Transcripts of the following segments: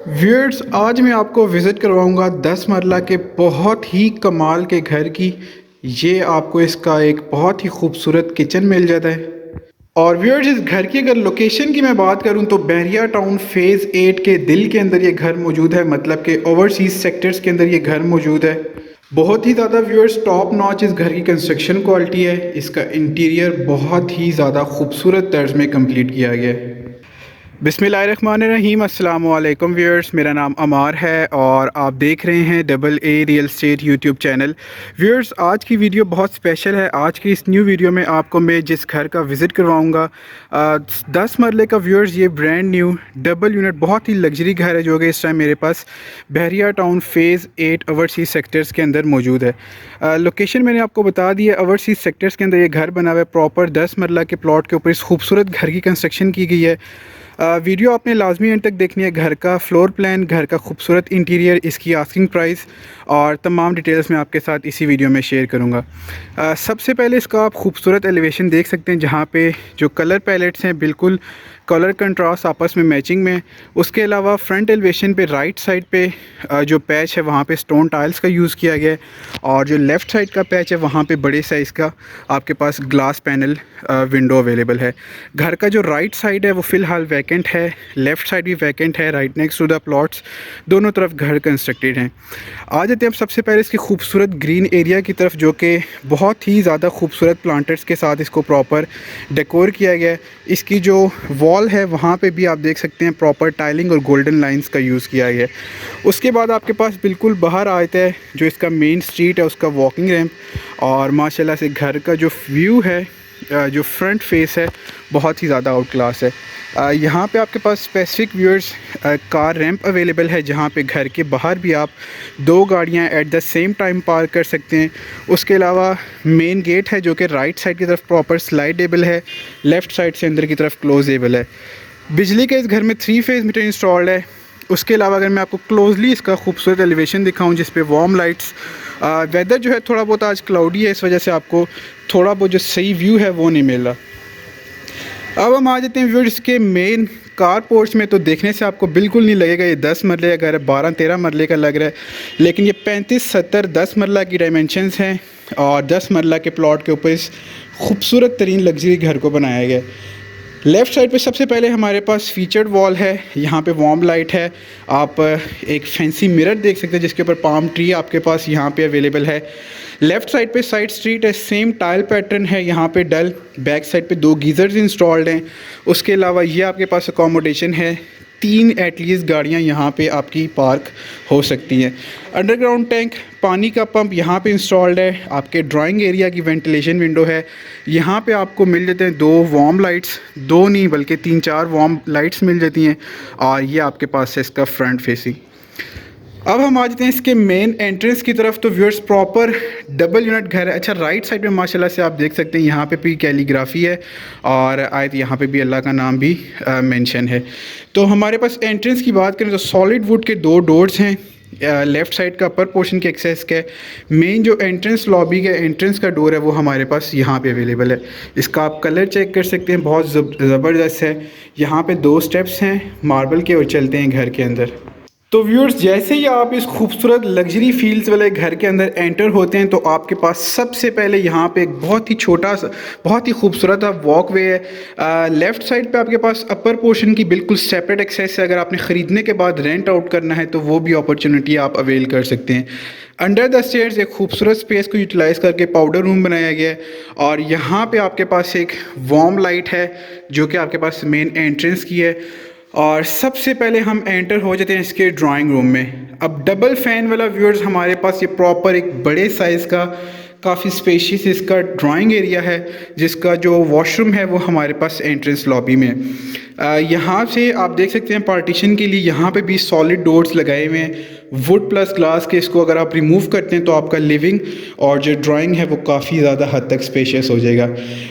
Viewers, आज मैं आपको विज़िट करवाऊंगा 10 मरला के बहुत ही कमाल के घर की। ये आपको इसका एक बहुत ही खूबसूरत किचन मिल जाता है। और व्यूअर्स, इस घर की अगर लोकेशन की मैं बात करूं तो बहरिया टाउन फेज़ 8 के दिल के अंदर ये घर मौजूद है, मतलब कि ओवरसीज सेक्टर्स के अंदर ये घर मौजूद है। बहुत ही ज़्यादा व्यूअर्स टॉप नॉच इस घर की कंस्ट्रक्शन क्वालिटी है। इसका इंटीरियर बहुत ही ज़्यादा खूबसूरत तर्ज में कंप्लीट किया गया है। बिस्मिल्लाहिर्रहमानिर्रहीम, अस्सलाम वालेकुम व्यूअर्स, मेरा नाम अमार है और आप देख रहे हैं double a real estate YouTube channel. Viewers, आज की वीडियो बहुत स्पेशल है। आज की इस न्यू वीडियो में आपको मैं जिस घर का विज़िट करवाऊंगा 10 मरले का व्यूअर्स, ये ब्रांड न्यू डबल यूनिट बहुत ही लग्जरी घर है जो कि इस टाइम मेरे पास बहरिया टाउन फेज़ 8 ओवरसीज सेक्टर्स के अंदर मौजूद है। लोकेशन मैंने आपको बता दी है। ओवरसीज सेक्टर्स के अंदर ये घर बना हुआ है। प्रॉपर 10 मरला के प्लॉट के ऊपर इस खूबसूरत घर की कंस्ट्रक्शन की गई है। वीडियो आपने लाजमी एंड तक देखनी है। घर का फ्लोर प्लान, घर का खूबसूरत इंटीरियर, इसकी आस्किंग प्राइस और तमाम डिटेल्स मैं आपके साथ इसी वीडियो में शेयर करूंगा। सबसे पहले इसका आप खूबसूरत एलिवेशन देख सकते हैं जहां पे जो कलर पैलेट्स हैं बिल्कुल कलर कंट्रास्ट आपस में मैचिंग में। उसके अलावा फ्रंट एलिवेशन पे राइट साइड पे जो पैच है वहाँ पे स्टोन टाइल्स का यूज़ किया गया है और जो लेफ़्ट साइड का पैच है वहाँ पे बड़े साइज़ का आपके पास ग्लास पैनल विंडो अवेलेबल है। घर का जो राइट साइड है वो फ़िलहाल वैकेंट है, लेफ़्ट साइड भी वैकेंट है। Right next to the plots दोनों तरफ घर कंस्ट्रक्टेड हैं। आ जाते हैं अब सबसे पहले इसकी खूबसूरत ग्रीन एरिया की तरफ, जो कि बहुत ही ज़्यादा खूबसूरत प्लांटर्स के साथ इसको प्रॉपर डेकोर किया गया है। इसकी जो वॉल है वहाँ पे भी आप देख सकते हैं प्रॉपर टाइलिंग और गोल्डन लाइंस का यूज़ किया गया है। उसके बाद आपके पास बिल्कुल बाहर आता है जो इसका मेन स्ट्रीट है, उसका वॉकिंग रैंप और माशाल्लाह से घर का जो व्यू है, जो फ्रंट फेस है बहुत ही ज़्यादा आउट क्लास है। यहाँ पे आपके पास specific viewers car ramp available है जहाँ पे घर के बाहर भी आप 2 गाड़ियाँ at the same time park कर सकते हैं। उसके अलावा मेन गेट है जो कि राइट साइड की तरफ प्रॉपर स्लाइडेबल है, लेफ़्ट साइड से अंदर की तरफ क्लोजेबल है। बिजली का इस घर में 3 फेज़ मीटर इंस्टॉल्ड है। उसके अलावा अगर मैं आपको क्लोजली इसका खूबसूरत एलिवेशन दिखाऊं जिस पे वार्म लाइट्स, वेदर जो है थोड़ा बहुत आज क्लाउडी है, इस वजह से आपको थोड़ा बहुत जो सही व्यू है वो नहीं मिल रहा। अब हम आ जाते हैं व्यूअर्स के मेन कार पोर्च में। तो देखने से आपको बिल्कुल नहीं लगेगा ये 10 मरले का घर है, 12-13 मरले का लग रहा है, लेकिन ये 35-70 10 मरला की डायमेंशंस हैं और 10 मरला के प्लॉट के ऊपर इस खूबसूरत तरीन लग्जरी घर को बनाया गया है। लेफ़्ट साइड पे सबसे पहले हमारे पास फीचर्ड वॉल है, यहाँ पे वार्म लाइट है। आप एक फैंसी मिरर देख सकते हैं जिसके ऊपर पाम ट्री आपके पास यहाँ पे अवेलेबल है। लेफ़्ट साइड पे साइड स्ट्रीट है, सेम टाइल पैटर्न है यहाँ पे डल। बैक साइड पे 2 गीज़र्स इंस्टॉल्ड हैं। उसके अलावा ये आपके पास अकोमोडेशन है, 3 एटलीस्ट गाड़ियाँ यहाँ पे आपकी पार्क हो सकती हैं। अंडरग्राउंड टैंक, पानी का पंप यहाँ पे इंस्टॉल्ड है। आपके ड्राइंग एरिया की वेंटिलेशन विंडो है। यहाँ पे आपको मिल जाते हैं 2 वार्म लाइट्स, 2 नहीं बल्कि 3-4 वार्म लाइट्स मिल जाती हैं और ये आपके पास है इसका फ्रंट फेसिंग। अब हम आ जाते हैं इसके मेन एंट्रेंस की तरफ। तो व्यूअर्स प्रॉपर डबल यूनिट घर है। अच्छा, राइट साइड में माशाल्लाह से आप देख सकते हैं यहाँ पे भी कैलीग्राफी है और आयत यहाँ पे भी अल्लाह का नाम भी मेंशन है। तो हमारे पास एंट्रेंस की बात करें तो सॉलिड वुड के 2 डोर्स हैं। लेफ़्ट साइड का अपर पोर्शन के एक्सेस का मेन जो एंट्रेंस लॉबी का एंट्रेंस का डोर है वो हमारे पास यहाँ पे अवेलेबल है। इसका आप कलर चेक कर सकते हैं, बहुत ज़बरदस्त है। यहाँ पे 2 स्टेप्स हैं मार्बल के और चलते हैं घर के अंदर। तो व्यूअर्स, जैसे ही आप इस खूबसूरत लग्जरी फील्स वाले घर के अंदर एंटर होते हैं तो आपके पास सबसे पहले यहाँ पे एक बहुत ही छोटा सा बहुत ही खूबसूरत वॉकवे है। लेफ़्ट साइड पे आपके पास अपर पोर्शन की बिल्कुल सेपरेट एक्सेस है। अगर आपने ख़रीदने के बाद रेंट आउट करना है तो वो भी अपॉर्चुनिटी आप अवेल कर सकते हैं। अंडर द स्टेयर्स एक खूबसूरत स्पेस को यूटिलाइज़ करके पाउडर रूम बनाया गया है और यहाँ पे आपके पास एक वार्म लाइट है जो कि आपके पास मेन एंट्रेंस की है। और सबसे पहले हम एंटर हो जाते हैं इसके ड्राइंग रूम में। अब डबल फ़ैन वाला व्यूअर्स हमारे पास ये प्रॉपर एक बड़े साइज़ का काफ़ी स्पेशियस इसका ड्राइंग एरिया है जिसका जो वॉशरूम है वो हमारे पास एंट्रेंस लॉबी में। यहाँ से आप देख सकते हैं पार्टीशन के लिए यहाँ पे भी सॉलिड डोर्स लगाए हुए हैं वुड प्लस ग्लास के। इसको अगर आप रिमूव करते हैं तो आपका लिविंग और जो ड्राइंग है वो काफ़ी ज़्यादा हद तक स्पेशियस हो जाएगा।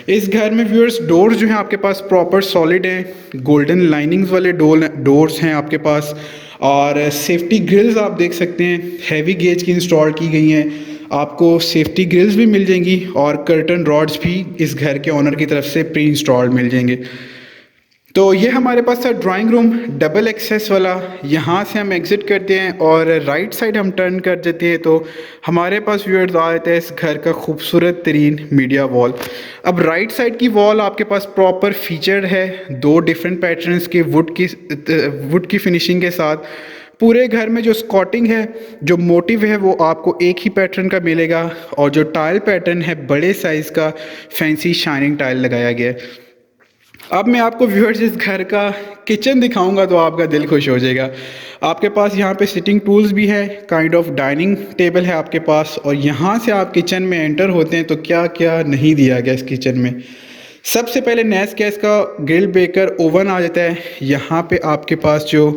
इस घर में व्यूअर्स डोर्स जो हैं आपके पास प्रॉपर सॉलिड हैं, गोल्डन लाइनिंग्स वाले डोर्स हैं आपके पास और सेफ्टी ग्रिल्स आप देख सकते हैं हैवी गेज की इंस्टॉल की गई हैं। आपको सेफ्टी ग्रिल्स भी मिल जाएंगी और कर्टन रॉड्स भी इस घर के ओनर की तरफ से प्री इंस्टॉल्ड मिल जाएंगे। तो ये हमारे पास था ड्राइंग रूम डबल एक्सेस वाला। यहाँ से हम एग्ज़िट करते हैं और राइट साइड हम टर्न कर देते हैं तो हमारे पास व्यूअर्स आ जाता है इस घर का खूबसूरत तरीन मीडिया वॉल। अब राइट साइड की वॉल आपके पास प्रॉपर फीचर्ड है, दो डिफरेंट पैटर्न्स के वुड की फिनिशिंग के साथ। पूरे घर में जो स्कॉटिंग है, जो मोटिव है, वो आपको एक ही पैटर्न का मिलेगा और जो टाइल पैटर्न है बड़े साइज़ का फैंसी शाइनिंग टाइल लगाया गया है। अब मैं आपको व्यूअर्स इस घर का किचन दिखाऊंगा तो आपका दिल खुश हो जाएगा। आपके पास यहाँ पे सिटिंग टूल्स भी है, काइंड ऑफ डाइनिंग टेबल है आपके पास, और यहाँ से आप किचन में एंटर होते हैं तो क्या क्या नहीं दिया गया इस किचन में। सबसे पहले नेस गैस का ग्रिल बेकर ओवन आ जाता है। यहाँ पे आपके पास जो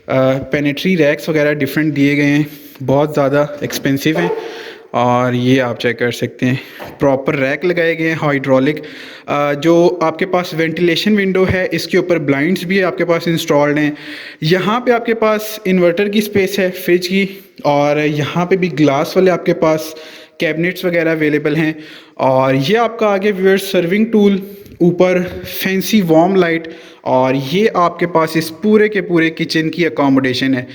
पेनेट्री रैक्स वगैरह डिफरेंट दिए गए हैं, बहुत ज़्यादा एक्सपेंसिव हैं, और ये आप चेक कर सकते हैं प्रॉपर रैक लगाए गए हैं हाइड्रोलिक। जो आपके पास वेंटिलेशन विंडो है, इसके ऊपर ब्लाइंड्स भी आपके पास इंस्टॉल्ड हैं। यहाँ पे आपके पास इन्वर्टर की स्पेस है, फ्रिज की, और यहाँ पे भी ग्लास वाले आपके पास कैबिनेट्स वगैरह अवेलेबल हैं। और ये आपका आगे व्यूअर्स सर्विंग टूल, ऊपर फैंसी वार्म लाइट, और ये आपके पास इस पूरे के पूरे किचन की अकोमोडेशन है।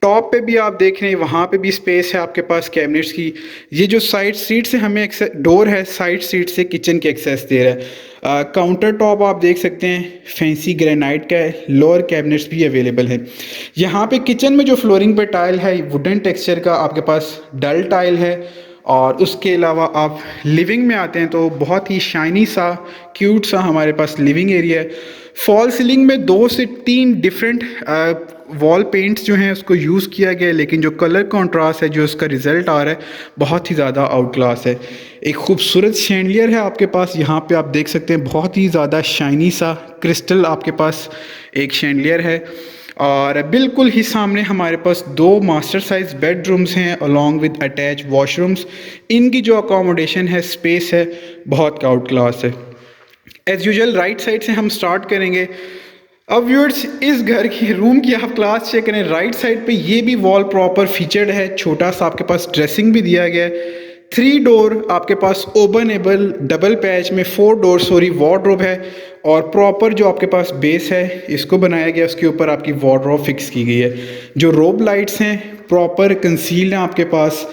टॉप पे भी आप देख रहे हैं, वहाँ पे भी स्पेस है आपके पास कैबिनेट्स की। ये जो साइड सीट से हमें डोर है, साइड सीट से किचन के एक्सेस दे रहा है। काउंटर टॉप आप देख सकते हैं फैंसी ग्रेनाइट का है, लोअर कैबिनेट्स भी अवेलेबल है। यहाँ पे किचन में जो फ्लोरिंग पे टाइल है वुडन टेक्सचर का आपके पास डल टाइल है। और उसके अलावा आप लिविंग में आते हैं तो बहुत ही शाइनी सा क्यूट सा हमारे पास लिविंग एरिया है। फॉल सीलिंग में 2 से 3 डिफरेंट वॉल पेंट्स जो हैं उसको यूज़ किया गया है, लेकिन जो कलर कॉन्ट्रास्ट है, जो उसका रिज़ल्ट आ रहा है, बहुत ही ज़्यादा आउट क्लास है। एक खूबसूरत शैंडलियर है आपके पास, यहाँ पे आप देख सकते हैं बहुत ही ज़्यादा शाइनी सा क्रिस्टल आपके पास एक शैंडलियर है। और बिल्कुल ही सामने हमारे पास 2 मास्टर साइज बेडरूम्स हैं अलॉन्ग विद अटैच वॉशरूम्स। इनकी जो अकोमोडेशन है, स्पेस है, बहुत आउट क्लास है। एज़ यूजुअल राइट साइड से हम स्टार्ट करेंगे। अब व्यूअर्स इस घर की रूम की आप क्लास चेक करें, राइट साइड पे ये भी वॉल प्रॉपर फीचर्ड है, छोटा सा आपके पास ड्रेसिंग भी दिया गया है। 3 डोर आपके पास ओपनेबल डबल पैच में 4 डोर वार्डरोब है, और प्रॉपर जो आपके पास बेस है इसको बनाया गया, उसके ऊपर आपकी वार्डरोब फिक्स की गई है। जो रोब लाइट्स हैं प्रॉपर कंसील्ड हैं आपके पास।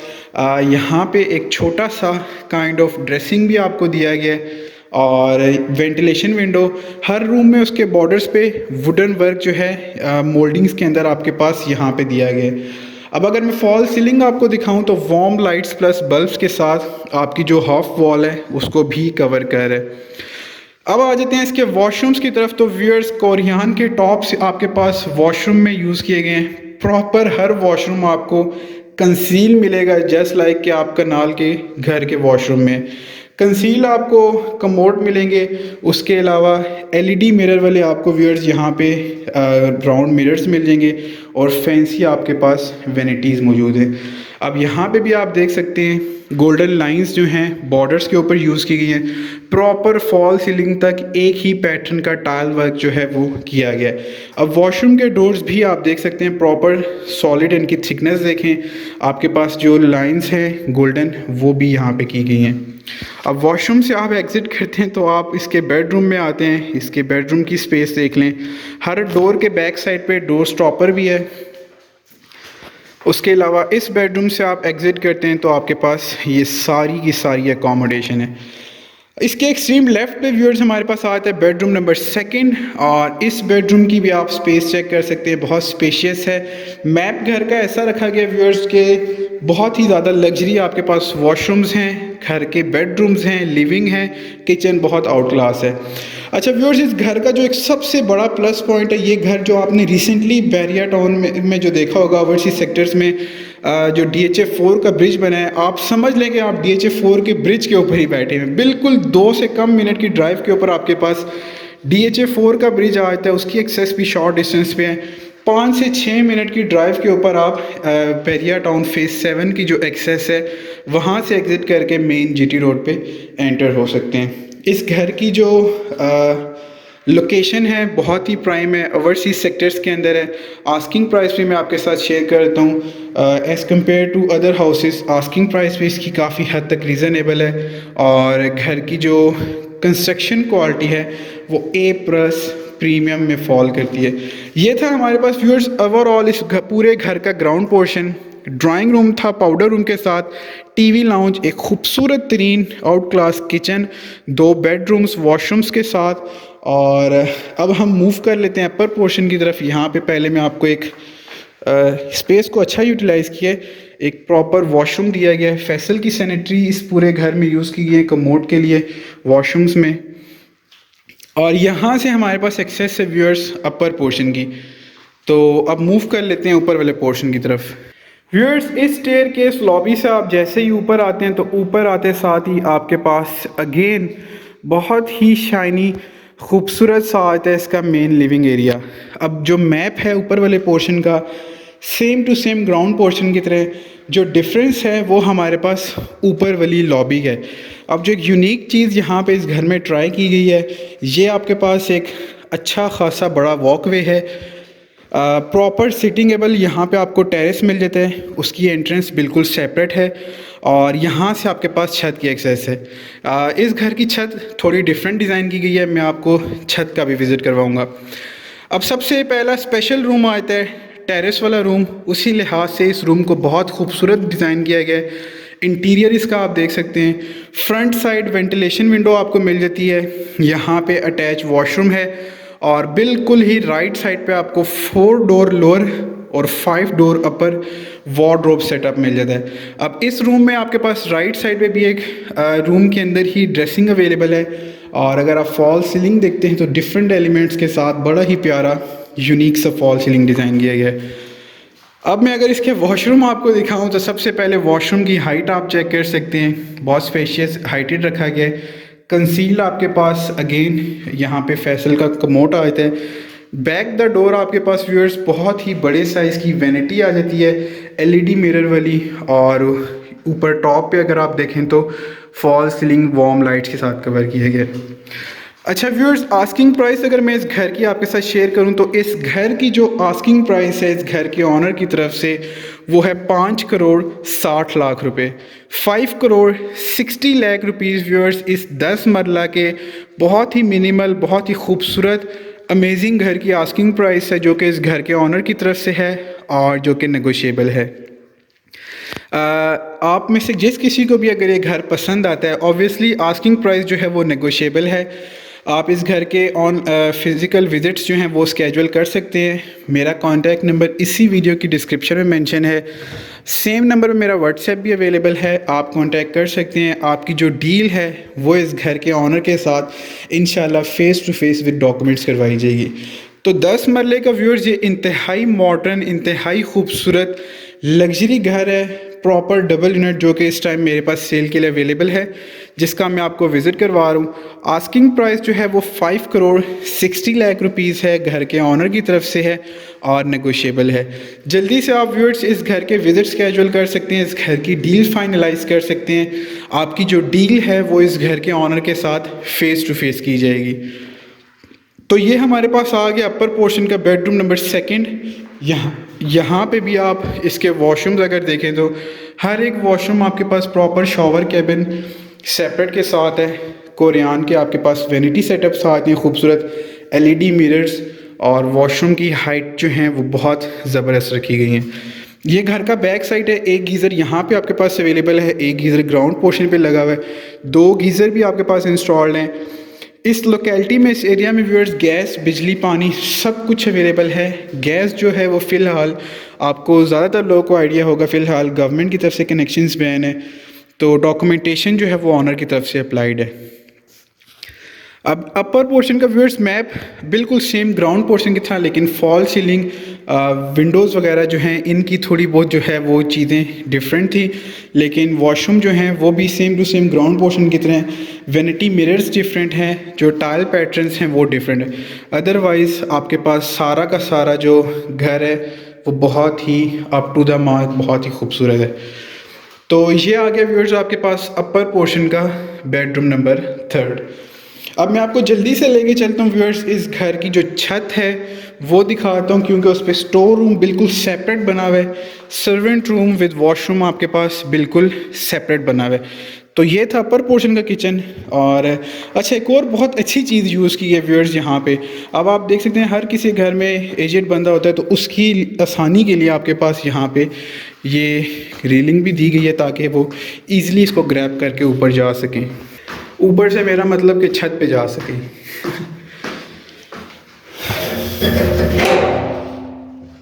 यहाँ पे एक छोटा सा काइंड ऑफ ड्रेसिंग भी आपको दिया गया है, और वेंटिलेशन विंडो हर रूम में, उसके बॉर्डर्स पे वुडन वर्क जो है मोल्डिंग्स के अंदर आपके पास यहाँ पे दिया गया है। अब अगर मैं फॉल सीलिंग आपको दिखाऊं तो वार्म लाइट्स प्लस बल्ब्स के साथ आपकी जो हाफ वॉल है उसको भी कवर कर है। अब आ जाते हैं इसके वॉशरूम्स की तरफ। तो व्यूअर्स कोरियान के टॉप से आपके पास वॉशरूम में यूज़ किए गए हैं। प्रॉपर हर वॉशरूम आपको कंसील मिलेगा, जस्ट लाइक कि आप कनाल के घर के वॉशरूम में कंसील आपको कमोड मिलेंगे। उसके अलावा एलईडी मिरर वाले आपको व्यूअर्स यहाँ पे राउंड मिरर्स मिल जाएंगे, और फैंसी आपके पास वेनिटीज़ मौजूद है। अब यहाँ पे भी आप देख सकते हैं गोल्डन लाइंस जो हैं बॉर्डर्स के ऊपर यूज़ की गई हैं। प्रॉपर फॉल सीलिंग तक एक ही पैटर्न का टाइल वर्क जो है वो किया गया है। अब वॉशरूम के डोर्स भी आप देख सकते हैं प्रॉपर सॉलिड, इनकी थिकनेस देखें, आपके पास जो लाइंस हैं गोल्डन वो भी यहाँ पे की गई हैं। अब वॉशरूम से आप एग्ज़िट करते हैं तो आप इसके बेडरूम में आते हैं। इसके बेडरूम की स्पेस देख लें, हर डोर के बैक साइड पे डोर स्टॉपर भी है। उसके अलावा इस बेडरूम से आप एग्ज़िट करते हैं तो आपके पास ये सारी की सारी अकोमोडेशन है। इसके एक्सट्रीम लेफ्ट पे व्यूअर्स हमारे पास आता है बेडरूम नंबर 2, और इस बेडरूम की भी आप स्पेस चेक कर सकते हैं, बहुत स्पेशियस है। मैप घर का ऐसा रखा गया व्यूअर्स के बहुत ही ज़्यादा लग्जरी आपके पास वॉशरूम्स हैं, घर के बेडरूम्स हैं, लिविंग है, किचन बहुत आउट क्लास है। अच्छा व्यूअर्स, इस घर का जो एक सबसे बड़ा प्लस पॉइंट है, ये घर जो आपने रिसेंटली बैरिया टाउन में जो देखा होगा ओवरसीज सेक्टर्स में जो DHA4 का ब्रिज बना है, आप समझ लें कि आप DHA4 के ब्रिज के ऊपर ही बैठे हैं। बिल्कुल 2 से कम मिनट की ड्राइव के ऊपर आपके पास DHA4 का ब्रिज आ जाता है, उसकी एक्सेस भी शॉर्ट डिस्टेंस पे है। 5 से 6 मिनट की ड्राइव के ऊपर आप बैरिया टाउन फेज़ 7 की जो एक्सेस है वहाँ से एग्ज़िट करके मेन GT रोड पे एंटर हो सकते हैं। इस घर की जो लोकेशन है बहुत ही प्राइम है, ओवरसीज सेक्टर्स के अंदर है। आस्किंग प्राइस भी मैं आपके साथ शेयर करता हूँ। As compare to other houses asking price भी इसकी काफ़ी हद तक रीज़नेबल है, और घर की जो कंस्ट्रक्शन क्वालिटी है वो A+ प्रीमियम में फॉल करती है। ये था हमारे पास व्यूअर्स ओवरऑल इस पूरे घर का ग्राउंड पोर्शन। ड्राइंग रूम था पाउडर रूम के साथ, टीवी लाउंज, एक खूबसूरत तरीन out class kitchen, 2 bedrooms washrooms के साथ। और अब हम मूव कर लेते हैं अपर पोर्शन की तरफ। यहाँ पे पहले मैं आपको एक स्पेस को अच्छा यूटिलाइज़ किया है, एक प्रॉपर वॉशरूम दिया गया है। फैसल की सैनिटरी इस पूरे घर में यूज़ की गई है कमोड के लिए वॉशरूम्स में। और यहाँ से हमारे पास एक्सेस है व्यूअर्स अपर पोर्शन की। तो अब मूव कर लेते हैं ऊपर वाले पोर्शन की तरफ। व्यूअर्स इस स्टेयर केस लॉबी से आप जैसे ही ऊपर आते हैं तो ऊपर आते साथ ही आपके पास अगेन बहुत ही शाइनी खूबसूरत सा आता है इसका मेन लिविंग एरिया। अब जो मैप है ऊपर वाले पोर्शन का same to same ground portion की तरह, जो डिफरेंस है वो हमारे पास ऊपर वाली लॉबी है। अब जो एक यूनिक चीज़ यहाँ पे इस घर में ट्राई की गई है, ये आपके पास एक अच्छा खासा बड़ा वॉकवे है। प्रॉपर सिटिंग एबल यहाँ पे आपको टेरेस मिल जाता है, उसकी एंट्रेंस बिल्कुल सेपरेट है और यहाँ से आपके पास छत की एक्सेस है। इस घर की छत थोड़ी डिफरेंट डिज़ाइन की गई है, मैं आपको छत का भी विज़िट करवाऊँगा। अब सबसे पहला स्पेशल रूम आता है टेरेस वाला रूम। उसी लिहाज से इस रूम को बहुत खूबसूरत डिज़ाइन किया गया है। इंटीरियर इसका आप देख सकते हैं, फ्रंट साइड वेंटिलेशन विंडो आपको मिल जाती है। यहाँ पे अटैच वॉशरूम है और बिल्कुल ही राइट साइड पे आपको 4 डोर लोअर और 5 डोर अपर वार्डरोब सेटअप मिल जाता है। अब इस रूम में आपके पास राइट साइड पे भी एक रूम के अंदर ही ड्रेसिंग अवेलेबल है। और अगर आप फॉल सीलिंग देखते हैं तो डिफरेंट एलिमेंट्स के साथ बड़ा ही प्यारा यूनिक सा फॉल सीलिंग डिज़ाइन किया गया है। अब मैं अगर इसके वॉशरूम आपको दिखाऊं तो सबसे पहले वॉशरूम की हाइट आप चेक कर सकते हैं, बहुत स्पेशियस हाइटेड रखा गया है। कंसील आपके पास अगेन यहाँ पे फैसल का कमोड आता है। बैक द डोर आपके पास व्यूअर्स बहुत ही बड़े साइज़ की वैनिटी आ जाती है एलईडी मिरर वाली। और ऊपर टॉप पे अगर आप देखें तो फॉल सीलिंग वार्म लाइट्स के साथ कवर किया गया है। अच्छा व्यूअर्स, आस्किंग प्राइस अगर मैं इस घर की आपके साथ शेयर करूं तो इस घर की जो आस्किंग प्राइस है इस घर के ऑनर की तरफ से वो है 5 करोड़ 60 लाख रुपए। 5 करोड़ 60 लाख रुपीज़ व्यूअर्स इस 10 मरला के बहुत ही मिनिमल, बहुत ही खूबसूरत अमेजिंग घर की आस्किंग प्राइस है, जो कि इस घर के ऑनर की तरफ से है और जो कि नेगोशिएबल है। आप में से जिस किसी को भी अगर ये घर पसंद आता है, ऑब्वियसली आस्किंग प्राइस जो है वो नेगोशिएबल है। आप इस घर के फिज़िकल विज़िट्स जो हैं वो स्केजुअल कर सकते हैं। मेरा कॉन्टैक्ट नंबर इसी वीडियो की डिस्क्रिप्शन में मेंशन है। सेम नंबर पे मेरा व्हाट्सएप भी अवेलेबल है, आप कॉन्टैक्ट कर सकते हैं। आपकी जो डील है वो इस घर के ऑनर के साथ इंशाल्लाह face to face with documents करवाई जाएगी। तो 10 मरले का व्यूअर्स ये इंतहाई मॉडर्न, इंतहाई खूबसूरत लग्जरी घर है, प्रॉपर डबल यूनिट, जो कि इस टाइम मेरे पास सेल के लिए अवेलेबल है, जिसका मैं आपको विज़िट करवा रहा हूँ। आस्किंग प्राइस जो है वो 5 करोड़ 60 लाख रुपीज़ है, घर के ऑनर की तरफ से है और नेगोशिएबल है। जल्दी से आप व्यूअर्स इस घर के विज़िट स्केजुअल कर सकते हैं, इस घर की डील फाइनलाइज कर सकते हैं। आपकी जो डील है वो इस घर के ऑनर के साथ फ़ेस टू फेस की जाएगी। तो ये हमारे पास आ गया अपर पोर्शन का बेडरूम नंबर 2। यहाँ पे भी आप इसके वॉशरूम्स अगर देखें तो हर एक वॉशरूम आपके पास प्रॉपर शॉवर कैबिन सेपरेट के साथ है। कोरियान के आपके पास वैनिटी सेटअप साथ हैं, खूबसूरत एलईडी मिरर्स, और वॉशरूम की हाइट जो है वो बहुत ज़बरदस्त रखी गई हैं। ये घर का बैक साइड है। एक गीज़र यहाँ पे आपके पास अवेलेबल है, एक गीज़र ग्राउंड पोर्शन पे लगा हुआ है, 2 गीज़र भी आपके पास इंस्टॉल्ड हैं। इस लोकेलिटी में, इस एरिया में व्यूअर्स गैस, बिजली, पानी सब कुछ अवेलेबल है। गैस जो है वो फ़िलहाल आपको ज़्यादातर लोगों को आइडिया होगा, फ़िलहाल गवर्नमेंट की तरफ से कनेक्शंस बैन है, तो डॉक्यूमेंटेशन जो है वो ऑनर की तरफ से अप्लाइड है। अब अपर पोर्शन का व्यूअर्स मैप बिल्कुल सेम ग्राउंड पोर्शन की था, लेकिन फॉल सीलिंग, विंडोज़ वगैरह जो हैं इनकी थोड़ी बहुत जो है वो चीज़ें डिफरेंट थी, लेकिन वॉशरूम जो हैं वो भी same to same ground portion की तरह। वैनिटी मिरर्स डिफरेंट हैं, जो टाइल पैटर्न्स हैं वो डिफरेंट है। अदरवाइज़ आपके पास सारा का सारा जो घर है वो बहुत ही अप टू द मार्क, बहुत ही खूबसूरत है। तो ये आ गया व्यूअर्स आपके पास अपर पोर्शन का बेडरूम नंबर 3। अब मैं आपको जल्दी से लेके चलता हूँ व्यूअर्स, इस घर की जो छत है वो दिखाता हूँ, क्योंकि उस पर स्टोर रूम बिल्कुल सेपरेट बना हुआ है, सर्वेंट रूम विद वॉशरूम आपके पास बिल्कुल सेपरेट बना हुआ है। तो ये था अपर पोर्शन का किचन। और अच्छा, एक और बहुत अच्छी चीज़ यूज़ की है व्यूअर्स यहाँ पे। अब आप देख सकते हैं हर किसी घर में एजेड बंदा होता है, तो उसकी आसानी के लिए आपके पास यहाँ पे ये रेलिंग भी दी गई है ताकि वो ईज़िली इसको ग्रैब करके ऊपर जा सकें। ऊपर से मेरा मतलब कि छत पे जा सकें।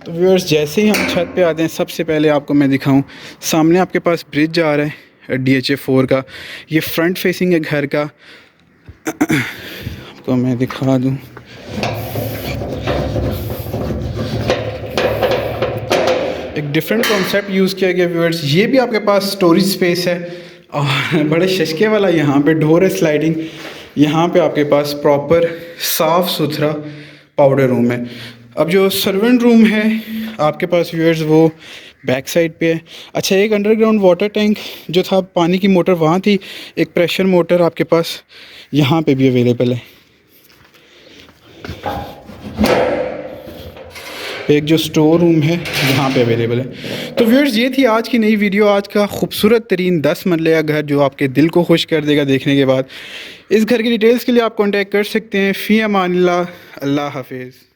तो व्यूअर्स जैसे ही हम छत पे आते हैं, सबसे पहले आपको मैं दिखाऊं, सामने आपके पास ब्रिज जा रहा है DHA4 का। ये फ्रंट फेसिंग है घर का। आपको मैं दिखा दूं, एक डिफरेंट कॉन्सेप्ट यूज़ किया गया व्यूअर्स। ये भी आपके पास स्टोरेज स्पेस है और बड़े शशके वाला यहाँ पे डोर है स्लाइडिंग। यहाँ पे आपके पास प्रॉपर साफ़ सुथरा पाउडर रूम है। अब जो सर्वेंट रूम है आपके पास व्यूअर्स, वो बैक साइड पे है। अच्छा, एक अंडरग्राउंड वाटर टैंक जो था, पानी की मोटर वहाँ थी, एक प्रेशर मोटर आपके पास यहाँ पे भी अवेलेबल है। एक जो स्टोर रूम है यहाँ पे अवेलेबल है। तो व्यूअर्स ये थी आज की नई वीडियो, आज का खूबसूरत तरीन 10 मरले का घर जो आपके दिल को खुश कर देगा देखने के बाद। इस घर की डिटेल्स के लिए आप कॉन्टैक्ट कर सकते हैं। फ़ी अमानिल्लाह, अल्लाह हाफिज़।